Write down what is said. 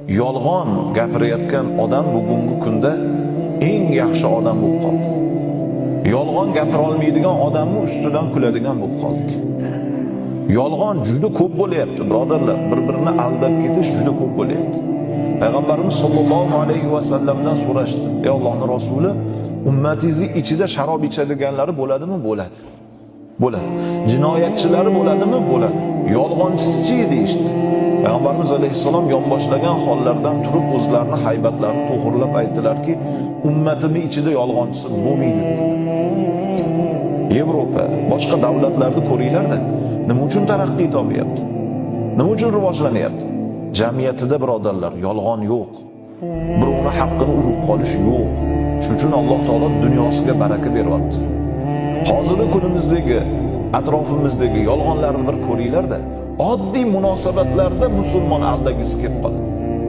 Yolg'on gapirayotgan odam bugungi kunda eng yaxshi odam bo'lib qoldi. Yolg'on gapira olmaydigan odamni ustidan kuladigan bo'lib qoldik. Yolg'on juda ko'p bo'lyapti, birodarlar. Bir-birini aldab ketish juda ko'p bo'lyapti. Payg'ambarimiz sollallohu alayhi va sallamdan so'rashdi: "Ey Allohning rasuli, ummatingizning ichida sharob ichadiganlari bo'ladimi?" Bo'ladi. Bo'ladi. Jinoyatchilari bo'ladimi? Bo'ladi. Yolg'onchisi-chi deyishdi. Payg'ambarimiz alayhissalom yonboshlagan hollardan turib o'zlarini haybatlarini to'g'rilab aytdilarki, ummatimning ichida yolg'onchisi bo'lmaydi dedilar. Yevropa, boshqa davlatlarni ko'ringlar-da, nima uchun taraqqiy topyapti? Nima uchun rivojlanyapti? Jamiyatida birodarlar, yolg'on yo'q. Birovning haqqini urib qolish yo'q. Shuning uchun Alloh taolo dunyosiga baraka beryapti. Hozirgi kunimizdagi atrofimizdagi yolg'onlarni bir ko'ringlar-da, oddiy munosabatlarda musulmon aldagisi kelib qoladi.